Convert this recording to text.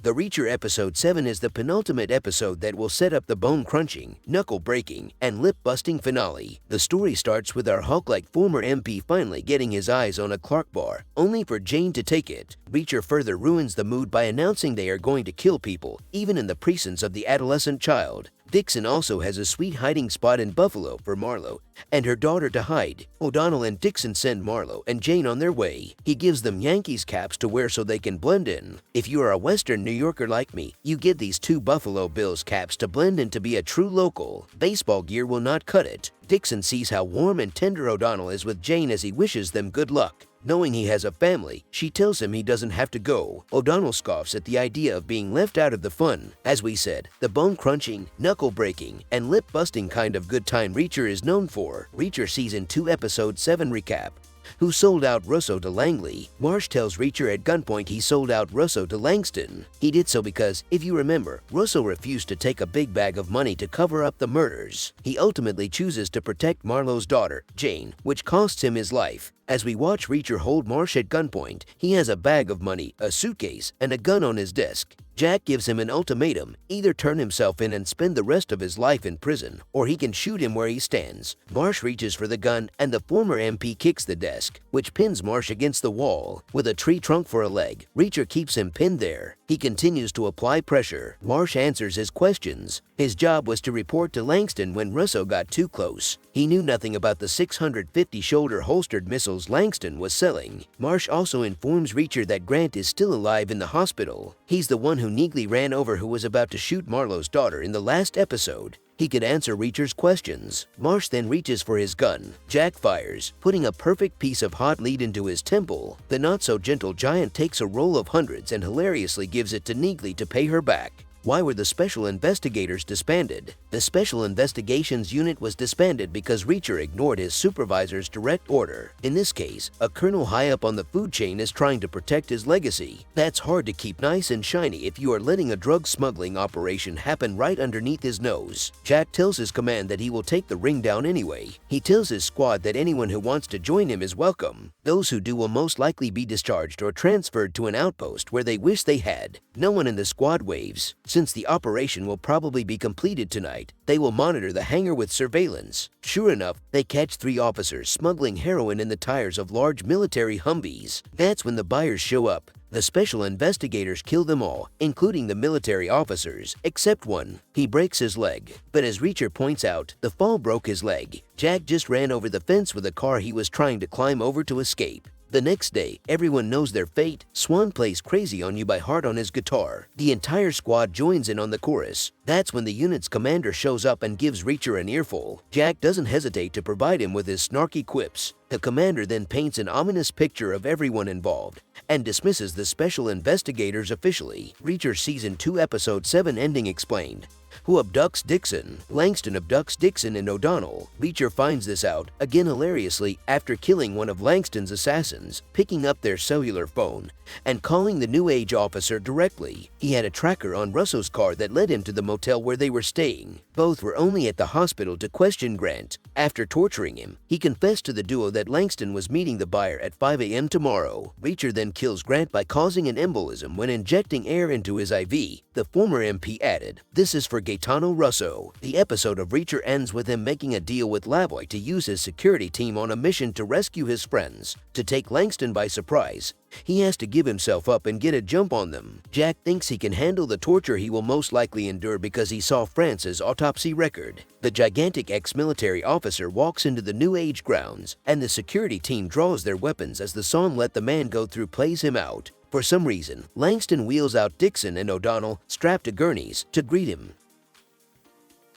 The Reacher Episode 7 is the penultimate episode that will set up the bone-crunching, knuckle-breaking, and lip-busting finale. The story starts with our Hulk-like former MP finally getting his eyes on a Clark bar, only for Jane to take it. Reacher further ruins the mood by announcing they are going to kill people, even in the presence of the adolescent child. Dixon also has a sweet hiding spot in Buffalo for Marlo and her daughter to hide. O'Donnell and Dixon send Marlo and Jane on their way. He gives them Yankees caps to wear so they can blend in. If you are a Western New Yorker like me, you get these two Buffalo Bills caps to blend in to be a true local. Baseball gear will not cut it. Dixon sees how warm and tender O'Donnell is with Jane as he wishes them good luck. Knowing he has a family, she tells him he doesn't have to go. O'Donnell scoffs at the idea of being left out of the fun. As we said, the bone-crunching, knuckle-breaking, and lip-busting kind of good time Reacher is known for. Reacher Season 2 Episode 7 Recap. Who sold out Russo to Langley? Marsh tells Reacher at gunpoint he sold out Russo to Langston. He did so because, if you remember, Russo refused to take a big bag of money to cover up the murders. He ultimately chooses to protect Marlo's daughter, Jane, which costs him his life. As we watch Reacher hold Marsh at gunpoint, he has a bag of money, a suitcase, and a gun on his desk. Jack gives him an ultimatum, either turn himself in and spend the rest of his life in prison, or he can shoot him where he stands. Marsh reaches for the gun, and the former MP kicks the desk, which pins Marsh against the wall. With a tree trunk for a leg, Reacher keeps him pinned there. He continues to apply pressure. Marsh answers his questions. His job was to report to Langston when Russo got too close. He knew nothing about the 650 shoulder-holstered missiles Langston was selling. Marsh also informs Reacher that Grant is still alive in the hospital. He's the one who neatly ran over who was about to shoot Marlo's daughter in the last episode. He could answer Reacher's questions. Marsh then reaches for his gun. Jack fires, putting a perfect piece of hot lead into his temple. The not-so-gentle giant takes a roll of hundreds and hilariously gives it to Neagley to pay her back. Why were the Special Investigators disbanded? The Special Investigations Unit was disbanded because Reacher ignored his supervisor's direct order. In this case, a colonel high up on the food chain is trying to protect his legacy. That's hard to keep nice and shiny if you are letting a drug smuggling operation happen right underneath his nose. Jack tells his command that he will take the ring down anyway. He tells his squad that anyone who wants to join him is welcome. Those who do will most likely be discharged or transferred to an outpost where they wish they had. No one in the squad waves. Since the operation will probably be completed tonight, they will monitor the hangar with surveillance. Sure enough, they catch 3 officers smuggling heroin in the tires of large military Humvees. That's when the buyers show up. The Special Investigators kill them all, including the military officers, except one. He breaks his leg. But as Reacher points out, the fall broke his leg. Jack just ran over the fence with a car he was trying to climb over to escape. The next day, everyone knows their fate. Swan plays Crazy on You by Heart on his guitar. The entire squad joins in on the chorus. That's when the unit's commander shows up and gives Reacher an earful. Jack doesn't hesitate to provide him with his snarky quips. The commander then paints an ominous picture of everyone involved and dismisses the Special Investigators officially. Reacher Season 2 Episode 7 ending explained. Who abducts Dixon? Langston abducts Dixon and O'Donnell. Reacher finds this out, again hilariously, after killing one of Langston's assassins, picking up their cellular phone, and calling the New Age officer directly. He had a tracker on Russo's car that led him to the motel where they were staying. Both were only at the hospital to question Grant. After torturing him, he confessed to the duo that Langston was meeting the buyer at 5 a.m. tomorrow. Reacher then kills Grant by causing an embolism when injecting air into his IV. The former MP added, "This is for Gaetano Russo." The episode of Reacher ends with him making a deal with Lavoy to use his security team on a mission to rescue his friends. To take Langston by surprise, he has to give himself up and get a jump on them. Jack thinks he can handle the torture he will most likely endure because he saw France's autopsy record. The gigantic ex-military officer walks into the New Age grounds, and the security team draws their weapons as the song Let the Man Go Through plays him out. For some reason, Langston wheels out Dixon and O'Donnell, strapped to gurneys, to greet him.